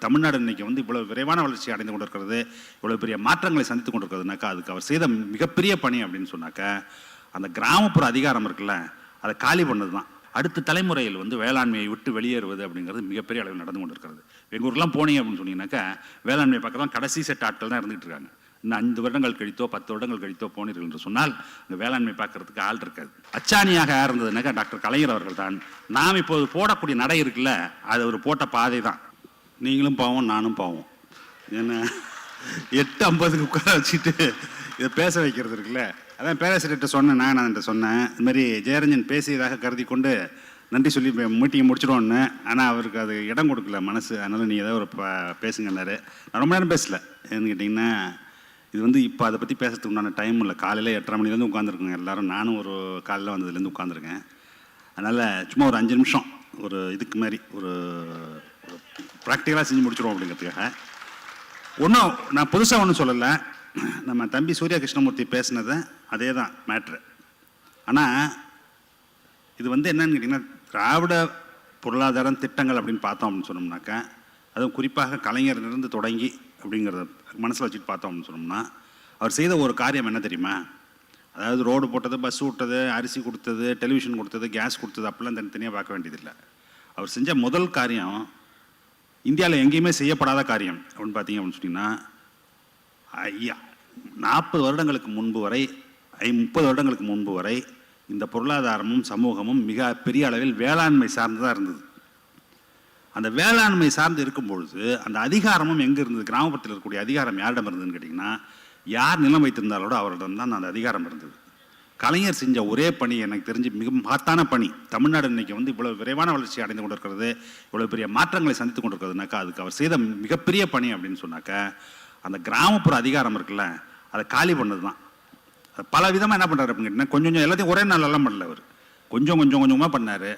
தமிழ்நாடு இன்னைக்கு வந்து இவ்வளவு விரைவான வளர்ச்சி அடைந்து கொண்டிருக்கிறது, இவ்வளவு பெரிய மாற்றங்களை சந்தித்து கொண்டிருக்கிறதுனாக்கா அதுக்கு அவர் செய்த மிகப்பெரிய பணி அப்படின்னு சொன்னாக்கா அந்த கிராமப்புற அதிகாரம் இருக்குல்ல, அதை காலி பண்ணது தான். அடுத்த தலைமுறையில் வந்து வேளாண்மையை விட்டு வெளியேறுவது அப்படிங்கிறது மிகப்பெரிய அளவில் நடந்து கொண்டிருக்கிறது. எங்கள் ஊர்லாம் போனீங்க அப்படின்னு சொன்னீங்கன்னாக்கா வேளாண்மை பக்கம் கடைசி செட் ஆட்கள் தான் இருந்துகிட்டு இருக்காங்க. இன்னும் 5 வருடங்கள் கழித்தோ 10 வருடங்கள் கழித்தோ போனீர்கள் என்று சொன்னால் இந்த வேளாண்மை பார்க்கறதுக்கு ஆள் இருக்காது. அச்சாணியாக யார் இருந்ததுனாக்கா டாக்டர் கலைஞர் அவர்கள் தான். நாம் இப்போது போடக்கூடிய நடை இருக்குல்ல, அது ஒரு போட்ட பாதை தான். நீங்களும் பாவம், நானும் பாவம். என்ன 8:50 உட்கார வச்சுட்டு இதை பேச வைக்கிறது இருக்குல்ல, அதான் பேராசிரியர்கிட்ட சொன்னேன். நான் என்கிட்ட சொன்னேன், இது மாதிரி ஜெயரஞ்சன் பேசியதாக கருதி கொண்டு நன்றி சொல்லி மீட்டிங்கை முடிச்சிடுவோன்னு. ஆனால் அவருக்கு அது இடம் கொடுக்கல மனசு. அதனால் நீ ஏதோ ஒரு பேசுங்கன்னாரு. நான் ரொம்ப நேரம் பேசலை. ஏன்னு கேட்டிங்கன்னா இது வந்து இப்போ அதை பற்றி பேசுறதுக்கு உண்டான டைம் இல்லை. காலையில் 8:30 மணிலேருந்து உட்காந்துருக்குங்க எல்லோரும். நானும் ஒரு காலையில் வந்ததுலேருந்து உட்காந்துருக்கேன். அதனால் சும்மா ஒரு 5 நிமிஷம் ஒரு இதுக்கு மாதிரி ஒரு ப்ராக்டிக்கலாக செஞ்சு முடிச்சிடுவோம் அப்படிங்கிறதுக்காக. ஒன்றும் நான் புதுசாக ஒன்றும் சொல்லலை. நம்ம தம்பி சூர்யா கிருஷ்ணமூர்த்தி பேசினதை அதே தான் மேட்ரு. ஆனால் இது வந்து என்னன்னு கேட்டிங்கன்னா திராவிட பொருளாதார திட்டங்கள் அப்படின்னு பார்த்தோம் அப்படின்னு சொன்னோம்னாக்கா, அதுவும் குறிப்பாக கலைஞரிலிருந்து தொடங்கி அப்படிங்கிறத மனசில் வச்சுட்டு பார்த்தோம் அப்படின்னு சொன்னோம்னா, அவர் செய்த ஒரு காரியம் என்ன தெரியுமா? அதாவது ரோடு போட்டது, பஸ் விட்டது, அரிசி கொடுத்தது, டெலிவிஷன் கொடுத்தது, கேஸ் கொடுத்தது, அப்படிலாம் தனித்தனியாக பார்க்க வேண்டியதில்லை. அவர் செஞ்ச முதல் காரியம் இந்தியாவில் எங்கேயுமே செய்யப்படாத காரியம் அப்படின்னு பார்த்தீங்க அப்படின்னு சொன்னீங்கன்னா, 40 வருடங்களுக்கு முன்பு வரை 30 வருடங்களுக்கு முன்பு வரை இந்த பொருளாதாரமும் சமூகமும் மிக பெரிய அளவில் வேளாண்மை சார்ந்துதான் இருந்தது. அந்த வேளாண்மை சார்ந்து இருக்கும்பொழுது அந்த அதிகாரமும் எங்கே இருந்தது? கிராமப்புறத்தில் இருக்கக்கூடிய அதிகாரம் யாரிடம் இருந்ததுன்னு கேட்டிங்கன்னா, யார் நிலம் வைத்திருந்தாலோட அவரிடம் தான் அந்த அதிகாரம் இருந்தது. கலைஞர் செஞ்ச ஒரே பணி எனக்கு தெரிஞ்சு மிக மகத்தான பணி. தமிழ்நாடு இன்னைக்கு வந்து இவ்வளவு விரைவான வளர்ச்சி அடைந்து கொண்டிருக்கிறது, இவ்வளவு பெரிய மாற்றங்களை சந்தித்து கொண்டிருக்கிறதுனாக்கா அதுக்கு அவர் செய்த மிகப்பெரிய பணி அப்படின்னு சொன்னாக்கா அந்த கிராமப்புற அதிகாரம் இருக்குல்ல, அதை காலி பண்ணது தான். பல விதமாக என்ன பண்ணுறாரு அப்படின்னு கேட்டிங்கன்னா, கொஞ்சம் கொஞ்சம் எல்லாத்தையும் ஒரே நாளெல்லாம் பண்ணல. அவர் கொஞ்சம் கொஞ்சமாக பண்ணார்.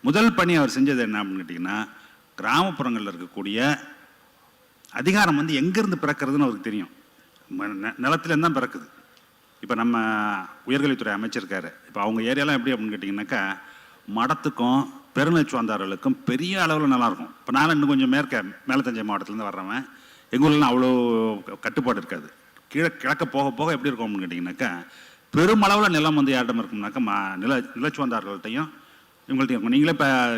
முதல் பணி அவர் செஞ்சது என்ன அப்படின்னு கேட்டிங்கன்னா, கிராமப்புறங்களில் இருக்கக்கூடிய அதிகாரம் வந்து எங்கேருந்து பிறக்கிறதுன்னு அவருக்கு தெரியும். நிலத்துலேருந்து தான் பிறக்குது. இப்போ நம்ம உயர்கல்வித்துறை அமைச்சிருக்காரு. இப்போ அவங்க ஏரியாலாம் எப்படி அப்படின்னு கேட்டிங்கன்னாக்கா, மடத்துக்கும் பெருநச்சுவந்தார்களுக்கும் பெரிய அளவில் நல்லாயிருக்கும். இப்போ நான் இன்னும் கொஞ்சம் மேலே தஞ்சை மாவட்டத்துலேருந்து வர்றவன், எங்கள் ஊர்லாம் அவ்வளோ கட்டுப்பாடு இருக்காது. கிழக்க போக போக எப்படி இருக்கும் அப்படின்னு கேட்டிங்கனாக்கா, பெருமளவில் நிலம் வந்து யார்டம் இருக்கும்னாக்கா நிலச்சுவந்தார்கள்ட்டையும் இவங்கள்ட்டையும் இருக்கும். நீங்களே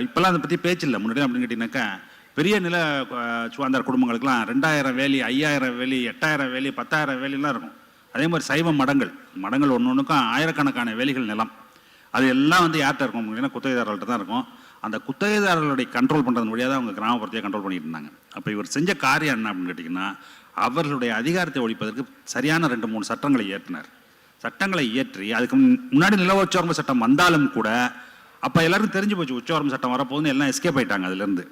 இப்போல்லாம் அதை பற்றி பேச்சு இல்லை. முன்னாடி அப்படின்னு கேட்டிங்கனாக்கா பெரிய நில சுவாந்தார் குடும்பங்களுக்கெல்லாம் 2000 வேலி, 5000 வேலி, 8000 வேலி, 10,000 வேலிலாம் இருக்கும். அதே மாதிரி சைவ மடங்கள் ஒன்று ஒன்றுக்கும் ஆயிரக்கணக்கான வேலிகள் நிலம். அது எல்லாம் வந்து யார்கிட்ட இருக்கும் அப்படின்னா குத்தகைதாரர்கள்ட்ட தான் இருக்கும். அந்த குத்தகைதாரர்களுடைய கண்ட்ரோல் பண்ணுறது வழியாக தான் அவங்க கிராமப்புறத்தையே கண்ட்ரோல் பண்ணிட்டு இருந்தாங்க. அப்போ இவர் செஞ்ச காரியம் என்ன அப்படின்னு கேட்டிங்கன்னா, அவர்களுடைய அதிகாரத்தை ஒழிப்பதற்கு சரியான 2-3 சட்டங்களை இயற்றினார். சட்டங்களை இயற்றி அதுக்கு முன்னாடி நில உச்சவரம்பு சட்டம் வந்தாலும் கூட அப்போ எல்லாருக்கும் தெரிஞ்சு போச்சு உச்சவரம்பு சட்டம் வரப்போகுதுன்னு எல்லாம் எஸ்கேப் ஆயிட்டாங்க அதுலேருந்து.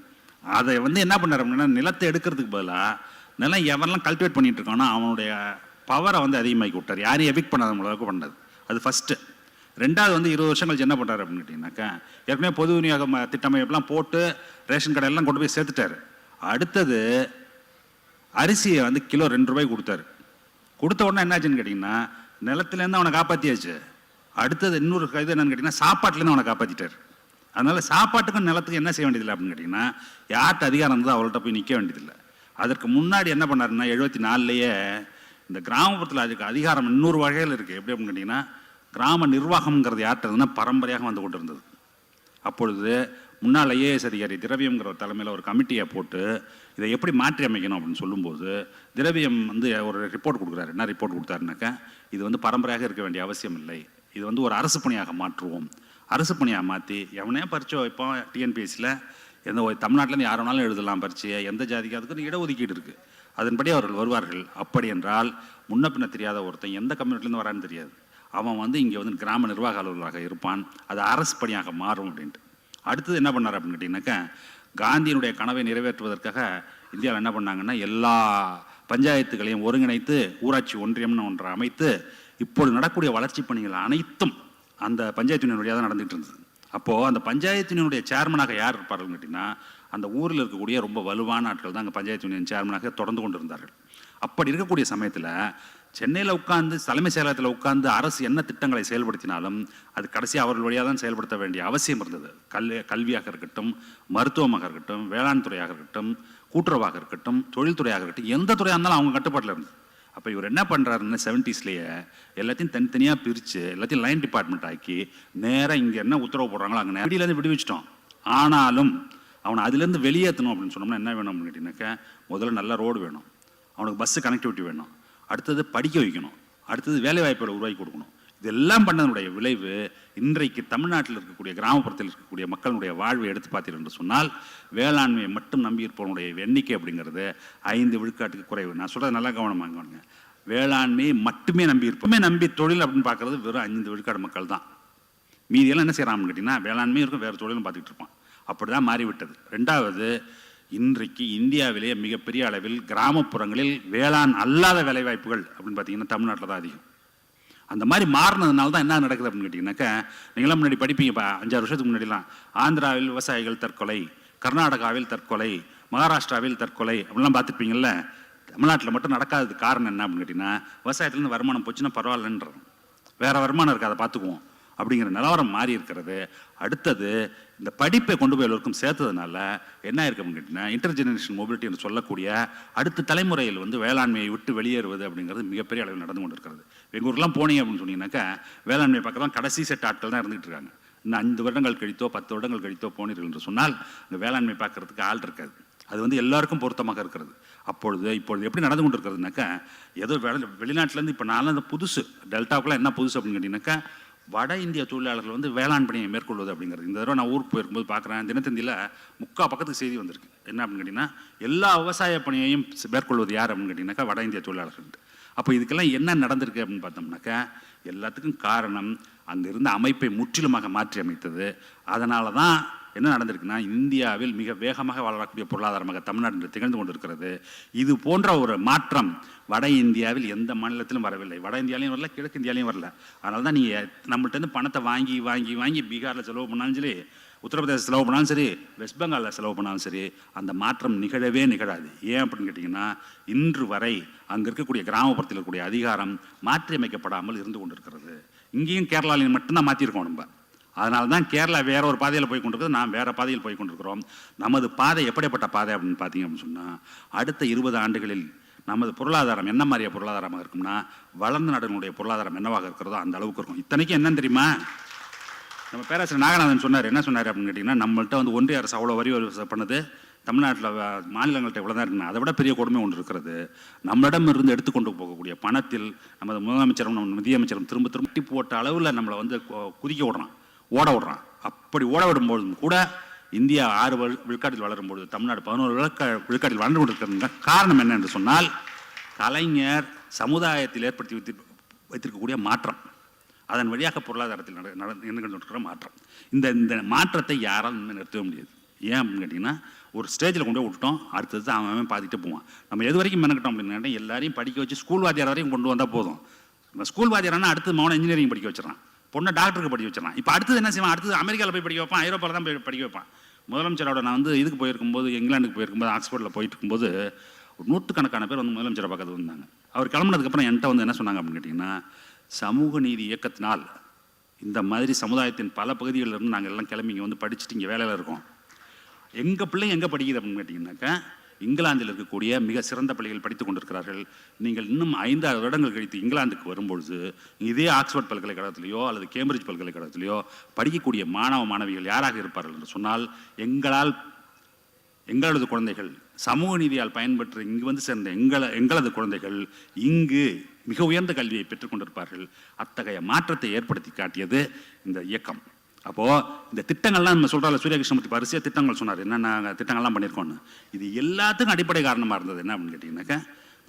அதை வந்து என்ன பண்ணார் அப்படின்னா, நிலத்தை எடுக்கிறதுக்கு பதிலாக நிலம் எவரெல்லாம் கல்டிவேட் பண்ணிட்டு இருக்கானோ அவனுடைய பவரை வந்து அதிகமாக்கி விட்டார். யாரையும் எவிக்ட் பண்ணாத அளவுக்கு பண்ணது. அது ஃபஸ்ட்டு. 2வது வந்து 20 வருஷம் கழிச்சு என்ன பண்ணுறாரு அப்படின்னு கேட்டிங்கனாக்கா, ஏற்கனவே பொது விநியோக திட்டமைப்பெல்லாம் போட்டு ரேஷன் கடையெல்லாம் கொண்டு போய் சேர்த்துட்டாரு. அடுத்தது அரிசியை வந்து கிலோ 2 ரூபாய்க்கு கொடுத்தாரு. கொடுத்த உடனே என்னாச்சுன்னு கேட்டிங்கன்னா, நிலத்துலேருந்து அவனை காப்பாற்றியாச்சு. அடுத்தது இன்னொரு இது என்னன்னு கேட்டிங்கன்னா, சாப்பாட்டுலேருந்து அவனை காப்பாற்றிட்டார். அதனால் சாப்பாட்டுக்கும் நிலத்துக்கும் என்ன செய்ய வேண்டியதில்லை அப்படின்னு கேட்டிங்கன்னா, யார்கிட்ட அதிகாரம் இருந்ததோ அவள்கிட்ட போய் நிற்க வேண்டியதில்லை. அதற்கு முன்னாடி என்ன பண்ணாருன்னா, 74லேயே இந்த கிராமப்புறத்தில் அதுக்கு அதிகாரம் இன்னொரு வகையில் இருக்குது. எப்படி அப்படின்னு கேட்டிங்கன்னா, கிராம நிர்வாகம்ங்கிறது யார்கிட்ட இருந்ததுன்னா பரம்பரையாக வந்து கொண்டு இருந்தது. அப்பொழுது முன்னாள் ஐஏஎஸ் அதிகாரி திரவியம்ங்கிற தலைமையில் ஒரு கமிட்டியை போட்டு இதை எப்படி மாற்றி அமைக்கணும் அப்படின்னு சொல்லும்போது, திரவியம் வந்து ஒரு ரிப்போர்ட் கொடுக்குறாரு. என்ன ரிப்போர்ட் கொடுத்தாருனாக்கா, இது வந்து பரம்பரையாக இருக்க வேண்டிய அவசியம் இல்லை, இது வந்து ஒரு அரசு பணியாக மாற்றுவோம். அரசு பணியாக மாற்றி எவனே பரிச்சை வைப்போம். டிஎன்பிஎஸ்சியில் எந்த தமிழ்நாட்டிலேருந்து யார் வேணாலும் எழுதலாம் பரிச்சையை, எந்த ஜாதிக்கு அதுக்கு இடஒதுக்கீடு இருக்குது, அதன்படி அவர்கள் வருவார்கள். அப்படி என்றால் முன்ன பின்ன தெரியாத ஒருத்தன் எந்த கம்யூனிட்டிலேருந்து வரான்னு தெரியாது, அவன் வந்து இங்கே வந்து கிராம நிர்வாக அலுவலராக இருப்பான், அது அரசு பணியாக மாறும் அப்படின்ட்டு. அடுத்தது என்ன பண்ணார் அப்படின்னு கேட்டிங்கனாக்கா, காந்தியினுடைய கனவை நிறைவேற்றுவதற்காக இந்தியாவில் என்ன பண்ணாங்கன்னா, எல்லா பஞ்சாயத்துகளையும் ஒருங்கிணைத்து ஊராட்சி ஒன்றியம்னு ஒன்றை அமைத்து இப்பொழுது நடக்கூடிய வளர்ச்சி பணிகள் அனைத்தும் அந்த பஞ்சாயத்து யூனியன் வழியாக தான் நடந்துகிட்டு இருந்தது. அப்போது அந்த பஞ்சாயத்து யூனியனுடைய சேர்மனாக யார் இருப்பார்கள் கேட்டிங்கன்னா, அந்த ஊரில் இருக்கக்கூடிய ரொம்ப வலுவான ஆட்கள் தான் அங்கே பஞ்சாயத்து யூனியன் சேர்மனாக தொடர்ந்து கொண்டு இருந்தார்கள். அப்படி இருக்கக்கூடிய சமயத்தில் சென்னையில் உட்கார்ந்து தலைமை செயலகத்தில் உட்கார்ந்து அரசு என்ன திட்டங்களை செயல்படுத்தினாலும் அது கடைசி அவர்கள் வழியாக தான் செயல்படுத்த வேண்டிய அவசியம் இருந்தது. கல்வியாக இருக்கட்டும், மருத்துவமாக இருக்கட்டும், வேளாண் துறையாக இருக்கட்டும், கூட்டுறவாக இருக்கட்டும், தொழில்துறையாக இருக்கட்டும், எந்த துறையாக இருந்தாலும் அவங்க கட்டுப்பாட்டில் இருந்தது. அப்போ இவர் என்ன பண்ணுறாருன்னு 70ஸ்லேயே எல்லாத்தையும் தனித்தனியாக பிரித்து எல்லாத்தையும் லைன் டிபார்ட்மெண்ட் ஆக்கி நேராக இங்கே என்ன உத்தரவு போடுறாங்களோ அங்கே நேரடியிலேருந்து விடுவிச்சிட்டோம். ஆனாலும் அவனை அதுலேருந்து வெளியேற்றணும் அப்படின்னு சொன்னோம்னா என்ன வேணும் அப்படின்னு கேட்டிங்கனாக்கா, முதல்ல நல்ல ரோடு வேணும், அவனுக்கு பஸ்ஸு கனெக்டிவிட்டி வேணும், அடுத்தது படிக்க வைக்கணும், அடுத்தது வேலைவாய்ப்புகளை உருவாக்கி கொடுக்கணும். இதெல்லாம் பண்ணதனுடைய விளைவு இன்றைக்கு தமிழ்நாட்டில் இருக்கக்கூடிய கிராமப்புறத்தில் இருக்கக்கூடிய மக்களுடைய வாழ்வை எடுத்து பார்த்தீர்கள் என்று சொன்னால் வேளாண்மையை மட்டும் நம்பி இருப்பவனுடைய எண்ணிக்கை அப்படிங்கிறது 5 விழுக்காட்டுக்கு குறைவு. நான் சொல்கிறது நல்லா கவனமாங்க. வேளாண்மையை மட்டுமே நம்பி தொழில் அப்படின்னு பார்க்குறது வெறும் 5 விழுக்காடு மக்கள் தான். மீதியெல்லாம் என்ன செய்யறான்னு கேட்டிங்கன்னா வேளாண்மையும் இருக்கும், வேறு தொழிலும் பார்த்துக்கிட்டு இருப்பான். அப்படி தான் மாறிவிட்டது. ரெண்டாவது, இன்றைக்கு இந்தியாவிலேயே மிகப்பெரிய அளவில் கிராமப்புறங்களில் வேளாண் அல்லாத வேலைவாய்ப்புகள் அப்படின்னு பார்த்தீங்கன்னா தமிழ்நாட்டில் தான் அதிகம். அந்த மாதிரி மாறினதுனால தான் என்ன நடக்குது அப்படின்னு கேட்டிங்கனாக்கா, நீங்களாம் முன்னாடி படிப்பீங்க, 5-6 வருஷத்துக்கு முன்னாடிலாம் ஆந்திராவில் விவசாயிகள் தற்கொலை, கர்நாடகாவில் தற்கொலை, மகாராஷ்டிராவில் தற்கொலை அப்படிலாம் பார்த்துருப்பீங்கள்ல. தமிழ்நாட்டில் மட்டும் நடக்காதது காரணம் என்ன அப்படின்னு கேட்டிங்கன்னா, விவசாயத்துலேருந்து வருமானம் போச்சுன்னா பரவாயில்லன்றது, வேறு வருமானம் இருக்குது, அதை பார்த்துக்குவோம் அப்படிங்கிற நிலவரம் மாறி இருக்கிறது. அடுத்தது, இந்த படிப்பை கொண்டு போய் எல்லோருக்கும் சேர்த்ததுனால என்ன இருக்கு அப்படின்னு கேட்டிங்கன்னா, இன்டர் ஜெனரேஷன் மொபிலிட்டி என்று சொல்லக்கூடிய அடுத்த தலைமுறையில் வேளாண்மையை விட்டு வெளியேறுவது அப்படிங்கிறது மிகப்பெரிய அளவில் நடந்து கொண்டு இருக்கிறது. எங்கள் ஊர்லாம் போனீங்க அப்படின்னு சொன்னீங்கன்னாக்கா வேளாண்மை பக்கம் கடைசி செட் ஆட்கள் தான் இருந்துகிட்டு இருக்காங்க. இன்னும் 5 வருடங்கள் கழித்தோ 10 வருடங்கள் கழித்தோ போனீர்கள் என்று சொன்னால் இந்த வேளாண்மை பார்க்கறதுக்கு ஆள் இருக்காது. அது எல்லாருக்கும் பொருத்தமாக இருக்கிறது. இப்பொழுது எப்படி நடந்து கொண்டு இருக்கிறதுனாக்கா, ஏதோ வெளிநாட்டிலேருந்து இப்போ நான்லாம் புதுசு டெல்டாவுக்குலாம் என்ன புதுசு அப்படின்னு கேட்டிங்கனாக்கா, வட இந்திய தொழிலாளர்கள் வேளாண் பணியை மேற்கொள்வது அப்படிங்கிறது. இந்த தடவை நான் ஊருக்கு போயிருக்கும்போது பார்க்குறேன், தினத்தந்தியில் 3/4 பக்கத்துக்கு செய்தி வந்திருக்கு. என்ன அப்படின்னு கேட்டிங்கன்னா, எல்லா விவசாய பணியையும் மேற்கொள்வது யார் அப்படின்னு கேட்டிங்கனாக்கா வட இந்திய தொழிலாளர்கள். அப்போ இதுக்கெல்லாம் என்ன நடந்திருக்கு அப்படின்னு பார்த்தோம்னாக்கா, எல்லாத்துக்கும் காரணம் அங்கே இருந்த அமைப்பை முற்றிலுமாக மாற்றி அமைத்தது. அதனால தான் என்ன நடந்திருக்குன்னா, இந்தியாவில் மிக வேகமாக வளரக்கூடிய பொருளாதாரமாக தமிழ்நாட்டில் திகழ்ந்து கொண்டிருக்கிறது. இது போன்ற ஒரு மாற்றம் வட இந்தியாவில் எந்த மாநிலத்திலும் வரவில்லை. வட இந்தியாலையும் வரல, கிழக்கு இந்தியாலையும் வரல. அதனால தான் நீங்கள் நம்மள்கிட்ட பணத்தை வாங்கி வாங்கி வாங்கி பீகாரில் செலவு பண்ணாலும் சரி, உத்தரப்பிரதேச செலவு பண்ணாலும் சரி, வெஸ்ட் பெங்காலில் செலவு பண்ணாலும் சரி, அந்த மாற்றம் நிகழவே நிகழாது. ஏன் அப்படின்னு கேட்டிங்கன்னா, இன்று வரை அங்கே இருக்கக்கூடிய கிராமப்புறத்தில் இருக்கக்கூடிய அதிகாரம் மாற்றி அமைக்கப்படாமல் இருந்து கொண்டிருக்கிறது. இங்கேயும் கேரளாலையும் மட்டும்தான் மாற்றிருக்கோம் நம்ம. அதனால தான் கேரளா வேற ஒரு பாதையில் போய் கொண்டிருக்கிறது, நாம் வேறு பாதையில் போய் கொண்டிருக்கிறோம். நமது பாதை எப்படிப்பட்ட பாதை அப்படின்னு பார்த்தீங்க அப்படின்னு சொன்னால், அடுத்த 20 ஆண்டுகளில் நமது பொருளாதாரம் என்ன மாதிரியா பொருளாதாரமாக இருக்கும்னா, வளர்ந்த நாடுகளுடைய பொருளாதாரம் என்னவாக இருக்கிறதோ அந்த அளவுக்கு இருக்கும். இத்தனைக்கும் என்னன்னு தெரியுமா, நம்ம பேராசிரியர் நாகநாதன் சொன்னார். என்ன சொன்னார் அப்படின்னு கேட்டிங்கன்னா, நம்மள்கிட்ட ஒன்றிய அரசு அவ்வளோ வரி பண்ணுது, தமிழ்நாட்டில் மாநிலங்கள்கிட்ட இவ்வளோ தான் இருக்குன்னா, அதை விட பெரிய கொடுமை ஒன்று இருக்கிறது. நம்மளிடம் இருந்து எடுத்துக்கொண்டு போகக்கூடிய பணத்தில் நமது முதலமைச்சரும் நம்ம நிதியமைச்சரும் திரும்ப திரும்ப போட்ட அளவில் நம்மளை குதிக்க ஓட விடுறான். அப்படி ஓட விடும்போது கூட இந்தியா 6 விழுக்காட்டில் வளரும்பொழுது தமிழ்நாடு 11 விழுக்காட்டில் வளர்ந்து கொண்டிருக்கிறது. காரணம் என்ன என்று சொன்னால், கலைஞர் சமுதாயத்தில் ஏற்படுத்தி வைத்திருக்கக்கூடிய மாற்றம், அதன் வழியாக பொருளாதாரத்தில் நடந்துகிட்டு மாற்றம். இந்த மாற்றத்தை யாரால் நிறுத்தவே முடியாது. ஏன் அப்படின்னு கேட்டிங்கன்னா, ஒரு ஸ்டேஜில் கொண்டு போய் விட்டுட்டோம், அடுத்தது அவன் பார்த்துட்டு போவான். நம்ம எது வரைக்கும் மெனக்கிட்டோம் அப்படின்னு கேட்டால், எல்லாரையும் படிக்க வச்சு ஸ்கூல் வாத்தியார் வரைக்கும் கொண்டு வந்தால் போதும். நம்ம ஸ்கூல் வாத்தியாரானா அடுத்து மௌன இன்ஜினியரிங் படிக்க வச்சிடறான், பொண்ணை டாக்டருக்கு படிக்க வச்சிடறான். இப்போ அடுத்தது என்ன செய்வான், அடுத்தது அமெரிக்காவில் போய் படிக்க வைப்பான், ஐரோப்பாவில் தான் போய் படிக்க வைப்பான். முதலமைச்சரோட நான் இதுக்கு போயிருக்கும்போது, இங்கிலாந்துக்கு போயிருக்கும்போது, ஆக்ஸ்போர்டில் போயிட்டு இருக்கும்போது ஒரு 100கணக்கான பேர் முதலமைச்சரை பக்கத்தில் வந்தாங்க. அவர் கிளம்புனதுக்கப்புறம் என்கிட்ட என்ன சொன்னாங்க அப்படின்னு கேட்டிங்கன்னா, சமூக நீதி இயக்கத்தினால் இந்த மாதிரி சமுதாயத்தின் பல பகுதிகளில் இருந்து நாங்கள் எல்லாம் கிளம்பி இங்கே படிச்சுட்டு இங்கே வேலையில் இருக்கோம். எங்கள் பிள்ளைங்க எங்கே படிக்குது அப்படின்னு கேட்டிங்கன்னாக்கா, இங்கிலாந்தில் இருக்கக்கூடிய மிக சிறந்த பள்ளிகள் படித்து கொண்டிருக்கிறார்கள். நீங்கள் இன்னும் 5-6 வருடங்கள் கழித்து இங்கிலாந்துக்கு வரும்பொழுது இதே ஆக்ஸ்போர்ட் பல்கலைக்கழகத்திலேயோ அல்லது கேம்பிரிட்ஜ் பல்கலைக்கழகத்திலேயோ படிக்கக்கூடிய மாணவ மாணவிகள் யாராக இருப்பார்கள் என்று சொன்னால், எங்களது குழந்தைகள் சமூக நீதியால் பயன்பெற்று இங்கு சேர்ந்த எங்களது குழந்தைகள் இங்கு மிக உயர்ந்த கல்வியை பெற்றுக்கொண்டிருப்பார்கள். அத்தகைய மாற்றத்தை ஏற்படுத்தி காட்டியது இந்த இயக்கம். அப்போது இந்த திட்டங்கள்லாம் நம்ம சொல்கிறால, சூரிய கிருஷ்ணமூர்த்தி வரிசையாக திட்டங்கள் சொன்னார், என்னென்ன திட்டங்கள்லாம் பண்ணியிருக்கோன்னு. இது எல்லாத்துக்கும் அடிப்படை காரணமாக இருந்தது என்ன அப்படின்னு கேட்டிங்கனாக்கா,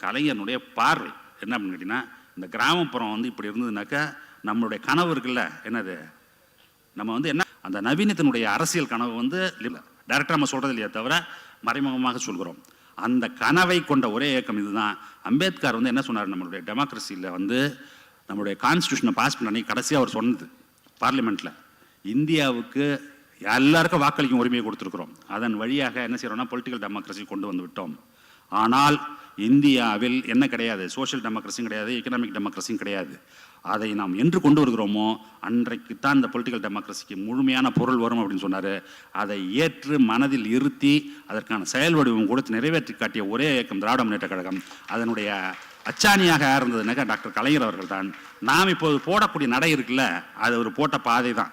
கலைஞனுடைய பார்வை. என்ன அப்படின்னு கேட்டிங்கன்னா, இந்த கிராமப்புறம் இப்படி இருந்ததுனாக்கா, நம்மளுடைய கனவு இருக்குல்ல, என்னது நம்ம என்ன அந்த நவீனத்தினுடைய அரசியல் கனவு இல்லை, டைரக்டாக நம்ம சொல்கிறது இல்லையா தவிர மறைமுகமாக சொல்கிறோம். அந்த கனவை கொண்ட ஒரே இயக்கம் இதுதான். அம்பேத்கர் என்ன சொன்னார், நம்மளுடைய டெமோக்ரஸியில் நம்மளுடைய கான்ஸ்டியூஷனை பாஸ் பண்ணி கடைசியாக அவர் சொன்னது பார்லிமெண்ட்டில், இந்தியாவுக்கு எல்லாருக்கும் வாக்களிக்கும் உரிமையை கொடுத்துருக்குறோம். அதன் வழியாக என்ன செய்கிறோம்னா பொலிட்டிக்கல் டெமோக்ரஸி கொண்டு வந்து விட்டோம். ஆனால் இந்தியாவில் என்ன கிடையாது, சோஷியல் டெமோக்ரஸியும் கிடையாது, எக்கனாமிக் டெமோக்ரஸியும் கிடையாது. அதை நாம் என்று கொண்டு வருகிறோமோ அன்றைக்கு தான் இந்த பொலிட்டிக்கல் டெமோக்ரஸிக்கு முழுமையான பொருள் வரும் அப்படின்னு சொன்னார். அதை ஏற்று மனதில் இருத்தி அதற்கான செயல் வடிவம் கொடுத்து நிறைவேற்றி காட்டிய ஒரே இயக்கம் திராவிட முன்னேற்ற கழகம். அதனுடைய அச்சாணியாக யார் இருந்ததுனாக்கா டாக்டர் கலைஞர் அவர்கள் தான். நாம் இப்போது போடக்கூடிய நடை இருக்குல்ல, அது ஒரு போட்ட பாதை தான்.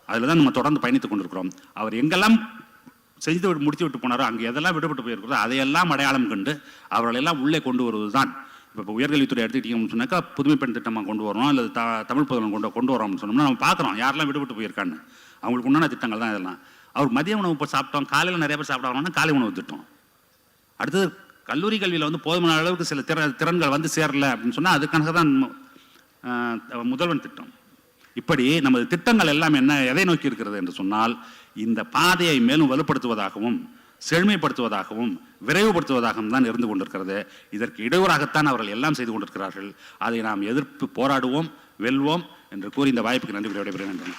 அதில் தான் நம்ம தொடர்ந்து பயணித்துக் கொண்டிருக்கிறோம். அவர் எங்கெல்லாம் செய்து முடித்து விட்டு போனாரோ அங்கே எதெல்லாம் விடுபட்டு போயிருக்கிறதோ அதையெல்லாம் அடையாளம் கண்டு அவர்களெல்லாம் உள்ளே கொண்டு வருவது தான். இப்போ உயர்கல்வித்துறை எடுத்துக்கிட்டீங்கன்னு சொன்னாக்கா புதுமை பெண் திட்டமாக கொண்டு வரோம், அல்லது தமிழ் புதலம் கொண்டு வரோம்னு சொன்னோம்னா நம்ம பார்க்குறோம் யாரெல்லாம் விடுபட்டு போயிருக்கான்னு. அவங்களுக்கு உண்டான திட்டங்கள் தான் இதெல்லாம். அவர் மதிய உணவு இப்போ சாப்பிட்டோம், காலையில் நிறைய பேர் சாப்பிட்டாங்கன்னா காலை உணவு திட்டம். அடுத்தது கல்லூரி கல்வியில் வந்து போதுமான அளவுக்கு சில திறன்கள் வந்து சேரல அப்படின்னு சொன்னால் அதுக்காக தான் முதல்வன் திட்டம். இப்படி நமது திட்டங்கள் எல்லாம் எதை நோக்கி இருக்கிறது என்று சொன்னால் இந்த பாதையை மேலும் வலுப்படுத்துவதாகவும் செழுமைப்படுத்துவதாகவும் விரைவுபடுத்துவதாகவும் தான் இருந்து கொண்டிருக்கிறது. இதற்கு இடையூறாகத்தான் அவர்கள் எல்லாம் செய்து கொண்டிருக்கிறார்கள். அதை நாம் எதிர்ப்பு போராடுவோம், வெல்வோம் என்று கூறி இந்த வாய்ப்புக்கு நன்றி விடைபெறுகிறேன்.